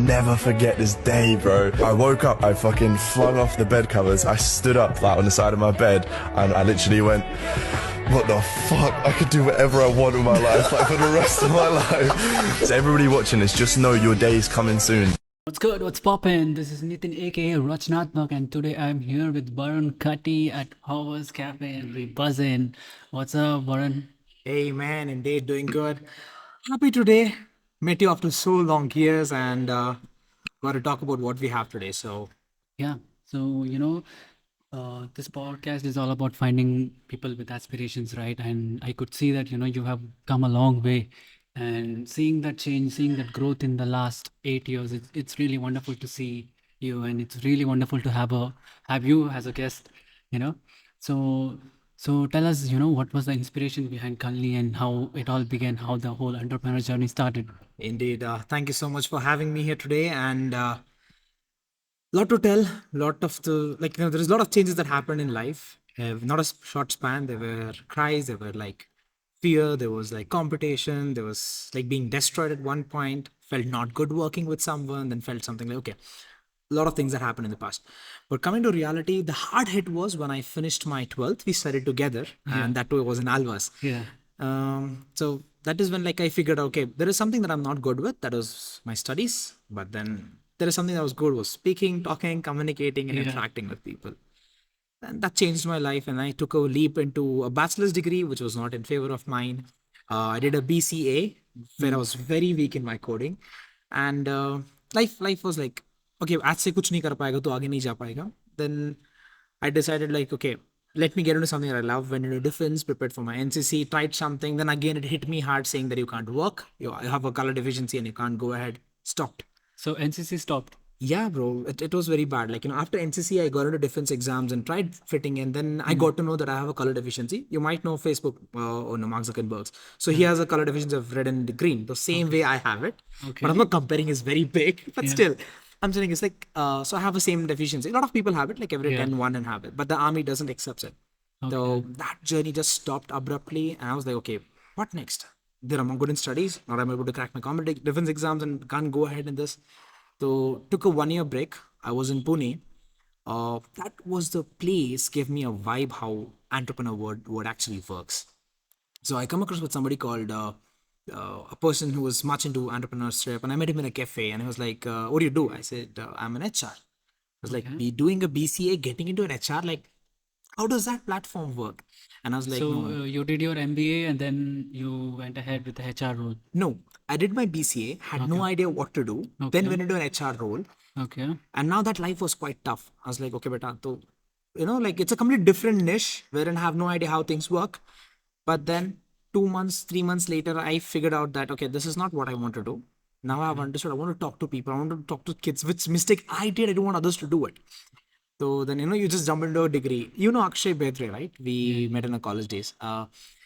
never forget this day, bro. I woke up, I fucking flung off the bed covers, I stood up like on the side of my bed, and I literally went, what the fuck? I could do whatever I want with my life, like for the rest of my life. So everybody watching this, just know your day is coming soon. What's good? What's poppin'? This is Nitin aka Rachnatmak, and today I'm here with Varun Katti at Howard's Cafe and we buzzing. What's up, Varun? Hey man, indeed doing good. Happy today. Met you after so long years and got to talk about what we have today. So Yeah. So this podcast is all about finding people with aspirations, right? And I could see that you have come a long way, and seeing that change, seeing that growth in the last 8 years, it's really wonderful to see you, and it's really wonderful to have you as a guest. You know, so so tell us, what was the inspiration behind Kaalnee and how it all began, how the whole entrepreneur journey started. indeed, thank you so much for having me here today and lot to tell. Lot of the there's a lot of changes that happened in life. Not a short span. There were cries. There were like fear. There was like competition. There was like being destroyed at one point. Felt not good working with someone. Then felt something like okay. A lot of things that happened in the past. But coming to reality, the hard hit was when I finished my 12th. We studied together, and that too was in Alvas. Yeah. So that is when like I figured, okay, there is something that I'm not good with. That was my studies. But then there is something that was good was speaking, talking, communicating, and interacting with people. And that changed my life. And I took a leap into a bachelor's degree, which was not in favor of mine. I did a BCA where I was very weak in my coding. And life was like, okay, आज से कुछ नहीं कर पाएगा तो आगे नहीं जा पाएगा. Then I decided like, okay, let me get into something that I love. Went into defense, prepared for my NCC, tried something. Then again, it hit me hard saying that you can't work. You have a color deficiency and you can't go ahead. Stopped. So NCC stopped. Yeah, bro, it was very bad. Like, after NCC, I got into defense exams and tried fitting in. Then I got to know that I have a color deficiency. You might know Facebook or no, Mark Zuckerberg's. So he has a color deficiency of red and green, the same way I have it. Okay. But I'm not comparing, it's very big. But still, I'm saying it's like, so I have the same deficiency. A lot of people have it, like every 10, one and have it. But the army doesn't accept it. So that journey just stopped abruptly. And I was like, okay, what next? Then I'm good in studies. Not I'm able to crack my common defense exams and can't go ahead in this. So took a 1 year break. I was in Pune. That was the place gave me a vibe how entrepreneur word actually works. So I come across with somebody called a person who was much into entrepreneurship, and I met him in a cafe, and he was like, "What do you do?" I said, "I'm an HR." I was like, "Be doing a BCA, getting into an HR, like, how does that platform work?" And I was like, So "No, you did your MBA and then you went ahead with the HR role. no." I did my BCA, had no idea what to do, then went into an HR role. Okay. And now that life was quite tough. I was like, okay, beta, so, like it's a completely different niche wherein I have no idea how things work. But then 2 months, 3 months later, I figured out that, okay, this is not what I want to do. Now I've understood. I want to talk to people. I want to talk to kids, which mistake I did. I don't want others to do it. So then, you just jump into a degree. You know Akshay Bedre, right? We met in our college days.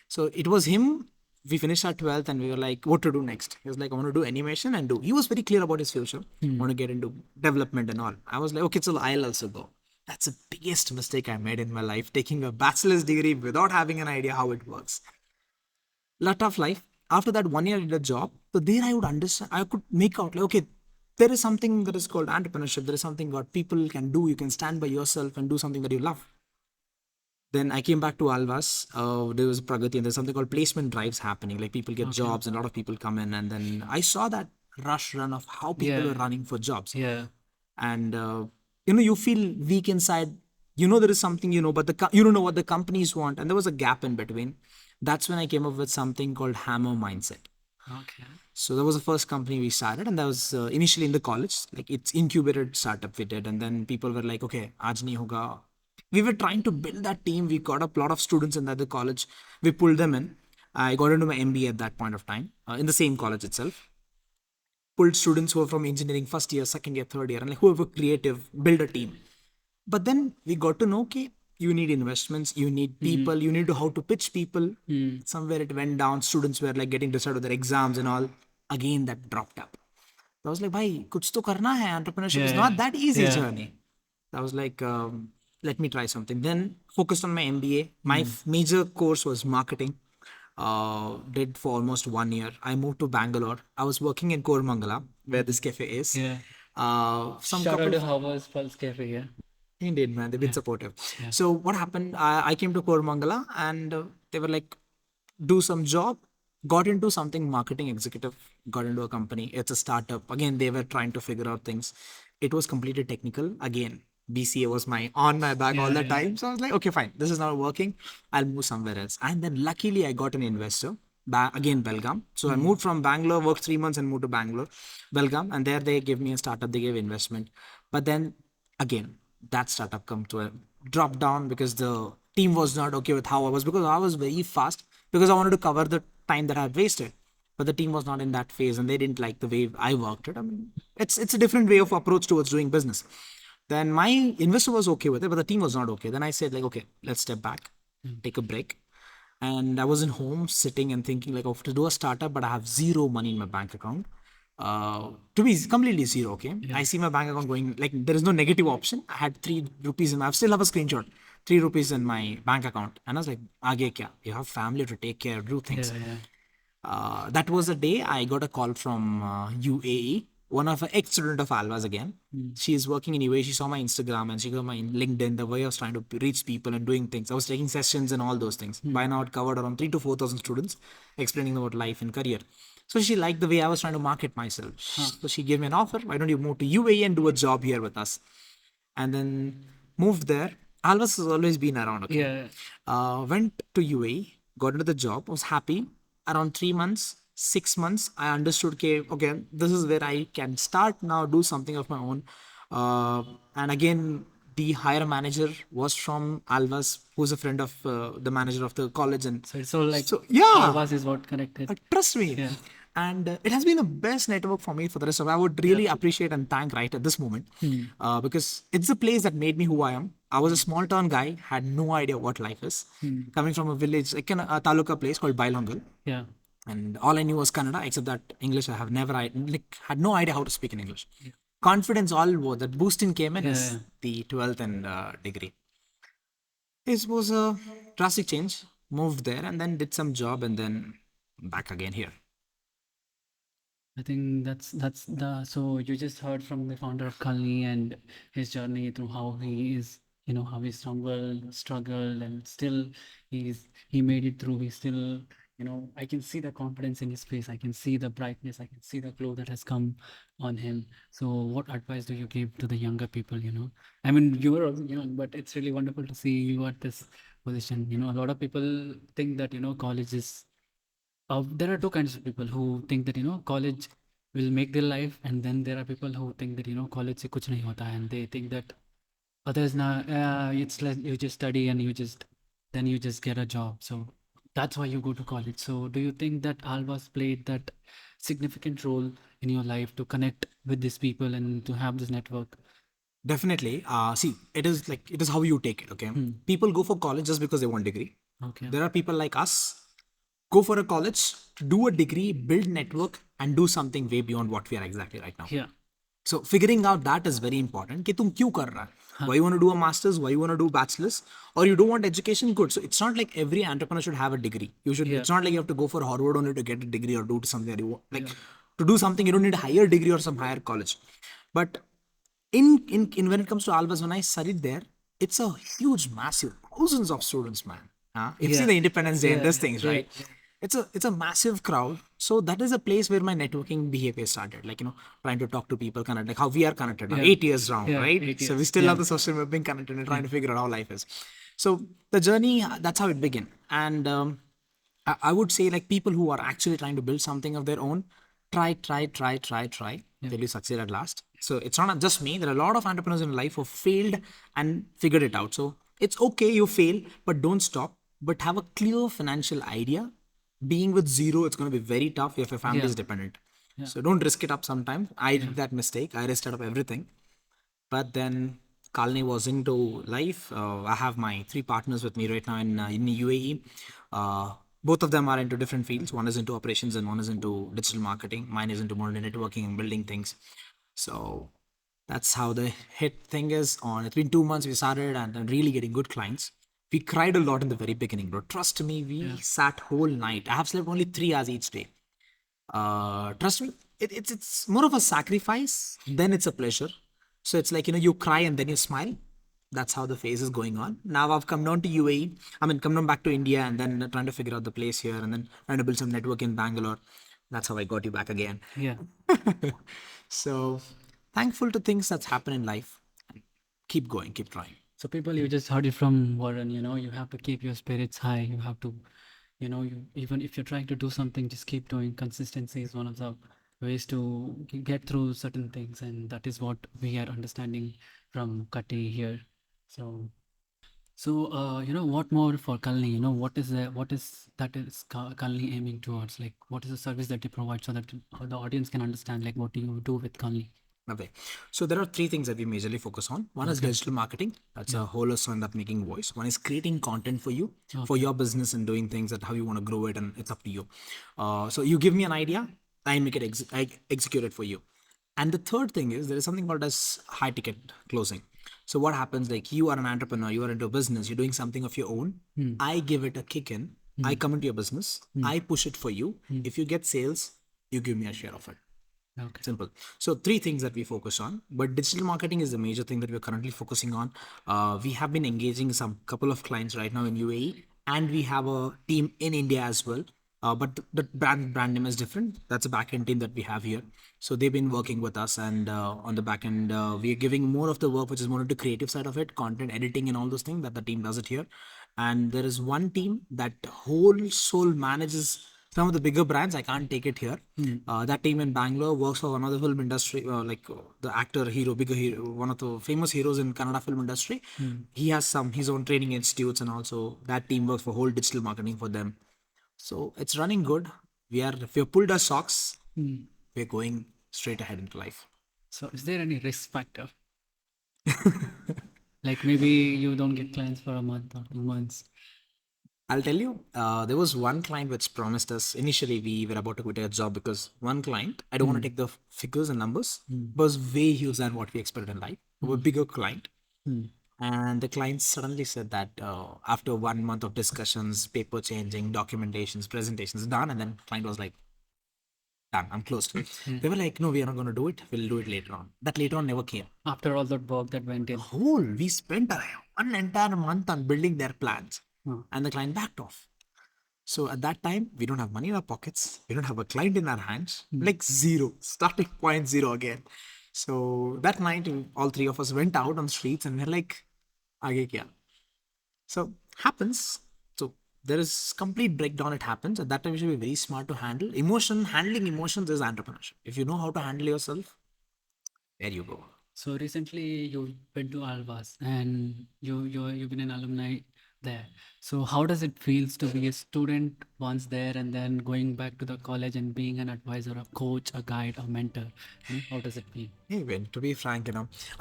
So it was him. We finished our 12th and we were like, what to do next? He was like, I want to do animation and do. He was very clear about his future. Want to get into development and all. I was like, okay, so I'll also go. That's the biggest mistake I made in my life, taking a bachelor's degree without having an idea how it works. Lot of life. After that 1 year I did a job. So there I would understand, I could make out like, okay, there is something that is called entrepreneurship. There is something what people can do. You can stand by yourself and do something that you love. Then I came back to Alvas. There was Pragati and there's something called placement drives happening. Like people get jobs and a lot of people come in. And then I saw that rush run of how people are running for jobs. Yeah. And, you feel weak inside. There is something, but you don't know what the companies want. And there was a gap in between. That's when I came up with something called Hammer Mindset. Okay. So that was the first company we started, and that was initially in the college. Like it's incubated startup we did, and then people were like, "Okay, aaj nahi hoga." We were trying to build that team. We got a lot of students in the college. We pulled them in. I got into my MBA at that point of time in the same college itself. Pulled students who were from engineering first year, second year, third year, and like whoever creative, build a team. But then we got to know, okay, you need investments, you need people, you need to how to pitch people. Somewhere it went down. Students were like getting decided with their exams and all. Again, that dropped up. I was like, bhai, kuch to karna hai. Entrepreneurship is not that easy journey. I was like, let me try something. Then focused on my MBA. My major course was marketing. Did for almost 1 year. I moved to Bangalore. I was working in Koramangala. where this cafe is. Yeah. Some Shout out couple to of Howard's Pulse Cafe. Yeah. Indeed, man, they've been supportive. Yeah. So what happened? I came to Kormangala and they were like, do some job. Got into something marketing executive. Got into a company. It's a startup. Again, they were trying to figure out things. It was completely technical. Again, BCA was my back all the Yeah. time. So I was like, okay, fine. This is not working. I'll move somewhere else. And then luckily, I got an investor. Again, Belgaum. So I moved from Bangalore, worked 3 months, and moved to Bangalore, Belgaum, and there they gave me a startup. They gave investment, but then again that startup come to a drop down because the team was not okay with how I was, because I was very fast because I wanted to cover the time that I had wasted. But the team was not in that phase and they didn't like the way I worked it. I mean, it's a different way of approach towards doing business. Then my investor was okay with it, but the team was not okay. Then I said like, okay, let's step back, take a break. And I was in home sitting and thinking like, oh, to do a startup, but I have zero money in my bank account. To be completely zero, okay. I see my bank account going like there is no negative option. I had 3 rupees in I still have a screenshot. 3 rupees in my bank account. And I was like, Aage kya? You have family to take care, do things. Yeah. That was the day I got a call from UAE, one of an ex-student of Alvas again. She is working in UAE. She saw my Instagram and she got my LinkedIn, the way I was trying to reach people and doing things. I was taking sessions and all those things. By now, it covered around 3 to 4,000 students, explaining about life and career. So she liked the way I was trying to market myself. So she gave me an offer. Why don't you move to UAE and do a job here with us? And then moved there. Alvas has always been around. Okay. Yeah. Went to UAE, got into the job, was happy. Around 3 months, 6 months, I understood, okay, this is where I can start now, do something of my own. And again, the higher manager was from Alvas, who's a friend of the manager of the college. And So it's all like so, yeah, Avas is what connected. trust me. And it has been the best network for me for the rest of. I would really appreciate and thank right at this moment because it's the place that made me who I am. I was a small town guy, had no idea what life is, coming from a village, like a taluka place called Bailongal. Yeah. And all I knew was Kannada, except that English I have never, had no idea how to speak in English. Confidence all was that boosting came in is the 12th and degree. It was a drastic change. Moved there and then did some job and then back again here. I think that's the so you just heard from the founder of Kaalnee and his journey through how he is, how he stumbled, struggled, and still he made it through. He still, I can see the confidence in his face. I can see the brightness. I can see the glow that has come on him. So what advice do you give to the younger people, I mean, you are also young, but it's really wonderful to see you at this position. A lot of people think that, college is there are two kinds of people who think that college will make their life, and then there are people who think that college se kuch nahi hota hai, and they think that others na it's like you just study and you just get a job. So that's why you go to college. So do you think that Alvas played that significant role in your life to connect with these people and to have this network? Definitely. See, it is how you take it. Okay, people go for college just because they want degree. Okay. There are people like us go for a college to do a degree, build network, and do something way beyond what we are exactly right now. Yeah. So figuring out that is very important. कि तुम क्यों कर रहा है? Why you want to do a master's? Why you want to do bachelor's? Or you don't want education? Good. So it's not like every entrepreneur should have a degree. You should. It's not like you have to go for Harvard only to get a degree or do something that you want. Like to do something, you don't need a higher degree or some higher college. But in when it comes to Albas, when I studied there, it's a huge, massive, thousands of students, man. You've seen the Independence Day and these things, right? It's a massive crowd. So that is a place where my networking behavior started. Like, trying to talk to people, connect, like how we are connected now, 8 years round, right? 8 So we years. still have the social media being connected and trying to figure out how life is. So the journey, that's how it began. And I would say like people who are actually trying to build something of their own, try till you succeed at last. So it's not just me. There are a lot of entrepreneurs in life who failed and figured it out. So it's okay, you fail, but don't stop. But have a clear financial idea. Being with zero, it's going to be very tough if your family is dependent. So don't risk it up sometimes. I did that mistake. I risked up everything. But then Kaalnee was into life. I have my 3 partners with me right now in UAE. Both of them are into different fields. One is into operations and one is into digital marketing. Mine is into more networking and building things. So that's how the hit thing is on. It's been 2 months we started and really getting good clients. We cried a lot in the very beginning, bro. Trust me, we sat whole night. I have slept only 3 hours each day. Trust me, it's more of a sacrifice than it's a pleasure. So it's like, you cry and then you smile. That's how the phase is going on. Now I've come down to UAE. I mean, come down back to India and then trying to figure out the place here and then trying to build some network in Bangalore. That's how I got you back again. Yeah. So thankful to things that's happened in life. Keep going, keep trying. So people, you just heard it from Warren, you have to keep your spirits high. You have to, even if you're trying to do something, just keep doing. Consistency is one of the ways to get through certain things. And that is what we are understanding from Katti here. So, what more for Kaalnee? What is that is Kaalnee aiming towards? Like, what is the service that they provide so that the audience can understand, like, what do you do with Kaalnee? Okay. So there are three things that we majorly focus on. One is digital marketing. That's a whole of up making voice. One is creating content for you, for your business and doing things that how you want to grow it, and it's up to you. So you give me an idea, I make it I execute it for you. And the third thing is there is something called as high ticket closing. So what happens, like you are an entrepreneur, you are into a business, you're doing something of your own. I give it a kick in. I come into your business. I push it for you. If you get sales, you give me a share of it. Okay. Simple. So three things that we focus on, but digital marketing is the major thing that we're currently focusing on. We have been engaging some couple of clients right now in UAE, and we have a team in India as well. But the brand name is different. That's a back end team that we have here. So they've been working with us, and on the back end, we are giving more of the work, which is more into creative side of it, content editing and all those things that the team does it here. And there is one team that whole soul manages some of the bigger brands. I can't take it here. That team in Bangalore works for one of the film industry, the actor, bigger hero, one of the famous heroes in Kannada film industry. He has his own training institutes, and also that team works for whole digital marketing for them. So it's running good. We have pulled our socks. We're going straight ahead into life. So is there any risk factor? Like maybe you don't get clients for a month or 2 months. I'll tell you, there was one client which promised us, initially we were about to quit a job because one client, I don't want to take the figures and numbers, was way huge than what we expected in life. A bigger client. And the client suddenly said that after 1 month of discussions, paper changing, documentations, presentations done, and then client was like, done, I'm closed. They were like, no, we are not going to do it. We'll do it later on. That later on never came. After all that work that went in. We spent an entire month on building their plans, and the client backed off. So at that time, we don't have money in our pockets. We don't have a client in our hands. Like zero, starting point zero again. So that night, all three of us went out on the streets and we're like, Aage kya? So happens. So there is complete breakdown. It happens. At that time, you should be very smart to handle handling emotions is entrepreneurship. If you know how to handle yourself, there you go. So recently you went to Alvas and you've been an alumni there. So how does it feels to be a student once there and then going back to the college and being an advisor, a coach, a guide, a mentor? How does it feel? Hey, Ben, to be frank,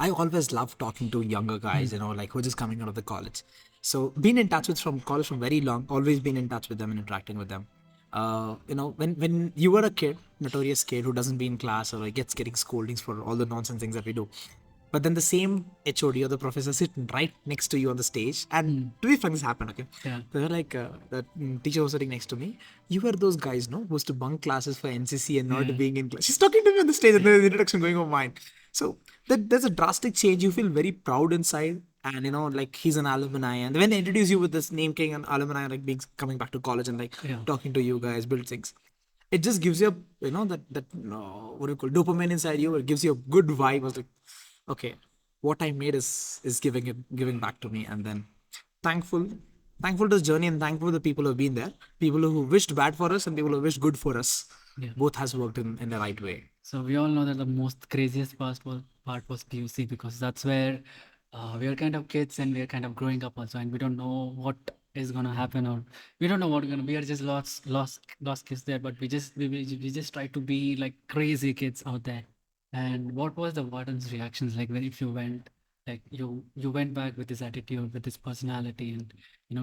I always love talking to younger guys, like who are just coming out of the college. So been in touch with from college from very long, always been in touch with them and interacting with them. When you were a kid, notorious kid who doesn't be in class or getting scoldings for all the nonsense things that we do. But then the same HOD or the professor sitting right next to you on the stage. And to be frank, this happened, okay? Yeah. They were like, the teacher was sitting next to me. You were those guys, no? Who used to bunk classes for NCC and not being in class. She's talking to me on the stage and there's the introduction going on mine. So there's a drastic change. You feel very proud inside. And like he's an alumni. And when they introduce you with this name king and alumni, like coming back to college and talking to you guys, build things. It just gives you what do you call dopamine inside you. It gives you a good vibe. I was like, okay, what I made is giving back to me. And then thankful to this journey and thankful to the people who have been there, people who wished bad for us and people who wished good for us. Both has worked in the right way. So we all know that the most craziest part was PUC, because that's where we are kind of kids and we are kind of growing up also, and we don't know what is gonna happen, or we don't know what we are just lost kids there, but we just try to be like crazy kids out there. And what was the warden's reactions like when if you went you went back with this attitude, with this personality, and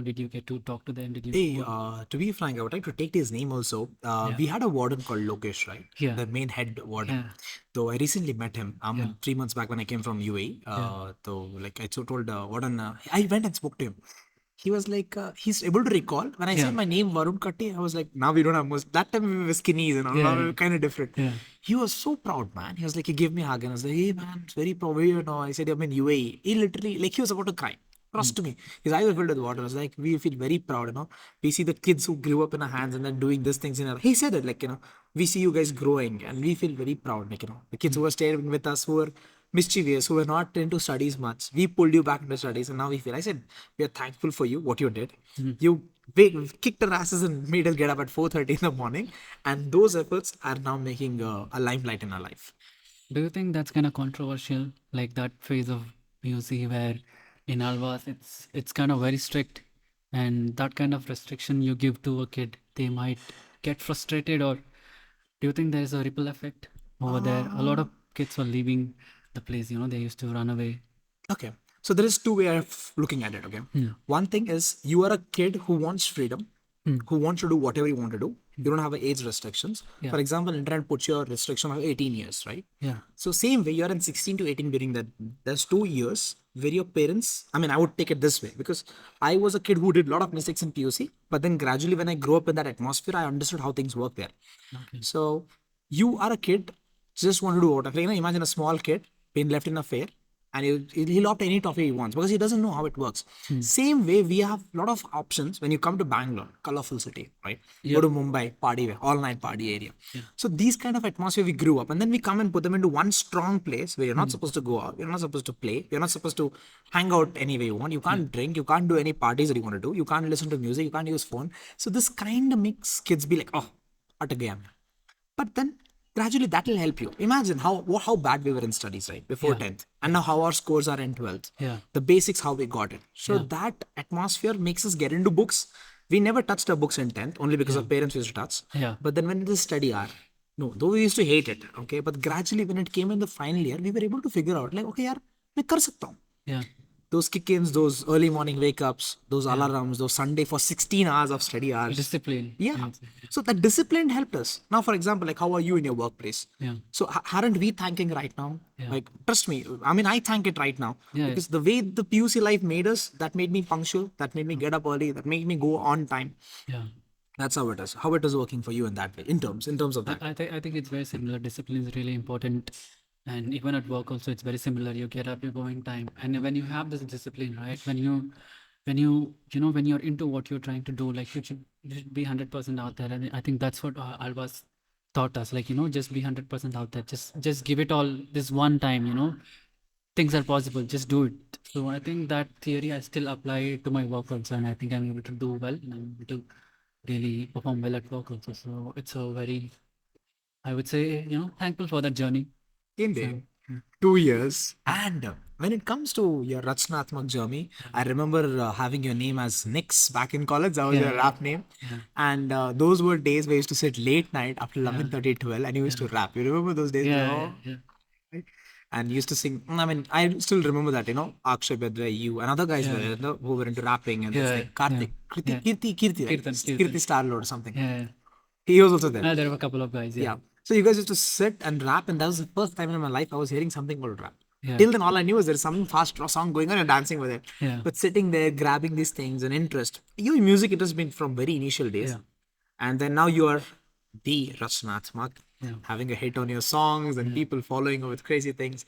did you get to talk to them? Did you? Hey, to be frank, I would like to take his name also. We had a warden called Lokesh, right? Yeah. The main head warden. Yeah. So I recently met him 3 months back when I came from UAE. So like I told warden, I went and spoke to him. he was like, he's able to recall when I Yeah. said my name Varun Katti. I was like, now we don't have most. That time we were skinny and all. Now Yeah. we're kind of different. Yeah. He was so proud, man. He was like, he gave me a hug and I was like, hey man, it's very proud. Where you know? I said, I'm in UAE. He literally, like, he was about to cry. Trust me. His eyes were filled with water. I was like, we feel very proud, you know. We see the kids who grew up in our hands and then doing these things in our. He said it, like, you know, we see you guys growing and we feel very proud. Like, you know, the kids who were staying with us, who were mischievous, who were not into studies much. We pulled you back into studies and now we feel. I said, we are thankful for you, what you did. You kicked our asses and made us get up at 4:30 in the morning. And those efforts are now making a limelight in our life. Do you think that's kind of controversial, like that phase of PUC where in Alvas it's kind of very strict, and that kind of restriction you give to a kid, they might get frustrated, or do you think there is a ripple effect over there? A lot of kids were leaving the place, they used to run away. Okay. So there is two way of looking at it. Okay. One thing is you are a kid who wants freedom, who wants to do whatever you want to do. You don't have age restrictions. Yeah. For example, internet puts your restriction of 18 years, right? Yeah. So same way you're in 16 to 18 during that. There's 2 years where your parents. I mean, I would take it this way because I was a kid who did a lot of mistakes in PUC, but then gradually when I grew up in that atmosphere, I understood how things work there. Okay. So you are a kid, just want to do whatever. You know, imagine a small kid being left in a fair and he'll opt any topic he wants because he doesn't know how it works. Same way, we have a lot of options when you come to Bangalore, colorful city, right? Go to Mumbai, party, all night party area. So these kind of atmosphere we grew up, and then we come and put them into one strong place where you're not supposed to go out, you're not supposed to play, you're not supposed to hang out any way you want. You can't drink, you can't do any parties that you want to do, you can't listen to music, you can't use phone. So this kind of makes kids be like, oh, at a game. But then gradually that will help you. Imagine how bad we were in studies, right? Before 10th. And now how our scores are in 12th. Yeah. The basics, how we got it. So that atmosphere makes us get into books. We never touched our books in 10th, only because our parents used to touch. Yeah. But then when it is study hour, no, though we used to hate it, okay? But gradually when it came in the final year, we were able to figure out, like, okay, yaar, मैं कर सकता हूँ. Yeah. Those kick-ins, those early morning wake-ups, those alarms, those Sunday for 16 hours of study hours. Discipline. Yeah. So that discipline helped us. Now, for example, like how are you in your workplace? Yeah. So aren't we thanking right now? Yeah. Like, trust me. I mean, I thank it right now. Yeah, Because the way the PUC life made us, that made me punctual, that made me get up early, that made me go on time. Yeah. That's how it is. How it is working for you in that way, in terms of that. I think it's very similar. Discipline is really important, and even at work also it's very similar. You get up, you go in time, and when you have this discipline, right? When you're into what you're trying to do, like you should be 100% out there, and I think that's what Albas taught us. Like just be 100% out there. Just give it all this one time. Things are possible. Just do it. So I think that theory I still apply to my work also, and I think I'm able to do well, and I'm able to really perform well at work also. So it's a very, I would say, thankful for that journey. Indeed. 2 years. And when it comes to your Rachnatmak journey, I remember having your name as Nix back in college. That was your rap name. And those were days where you used to sit late night after 11:30, 12 and you used to rap. You remember those days? Yeah, No? yeah. And used to sing. I mean, I still remember that, Akshay Bedre, you, and other guys who were into rapping and this thing. Karthik. Kirti, right? Kirti Starlord or something. Yeah. He was also there. There were a couple of guys. Yeah. So you guys used to sit and rap, and that was the first time in my life I was hearing something called rap. Yeah. Till then, all I knew was there's some fast song going on and dancing with it. Yeah. But sitting there, grabbing these things and interest. You in music, it has been from very initial days. Yeah. And then now you are the Rachnatmak, Yeah. having a hit on your songs and people following you with crazy things.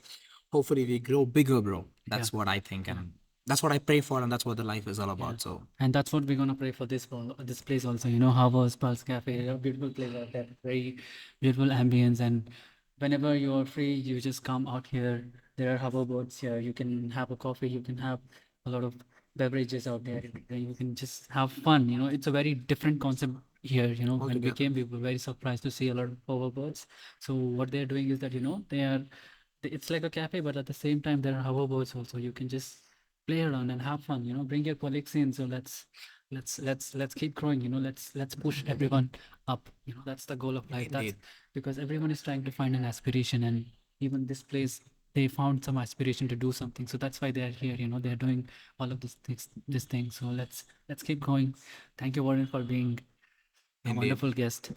Hopefully we grow bigger, bro. That's what I think. And that's what I pray for, and that's what the life is all about. So And that's what we're gonna pray for this place also. Harvard's Pulse Cafe, a beautiful place out there, very beautiful ambience. And whenever you're free, you just come out here. There are hoverboards here. You can have a coffee. You can have a lot of beverages out there. You can just have fun. It's a very different concept here. When we came, we were very surprised to see a lot of hoverboards. So what they're doing is that it's like a cafe, but at the same time there are hoverboards also. You can just play around and have fun. Bring your colleagues in. So let's keep growing. Let's push everyone up. That's the goal of life. That's Indeed. because everyone is trying to find an aspiration, and even this place, they found some aspiration to do something. So that's why they're here. They're doing all of this thing. So let's keep going. Thank you, Warren, for being a wonderful guest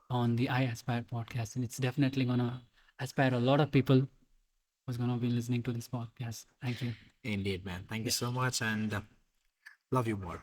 on the I Aspire podcast, and it's definitely gonna aspire a lot of people who's gonna be listening to this podcast. Thank you. indeed, man. Thank you so much. And Love you more.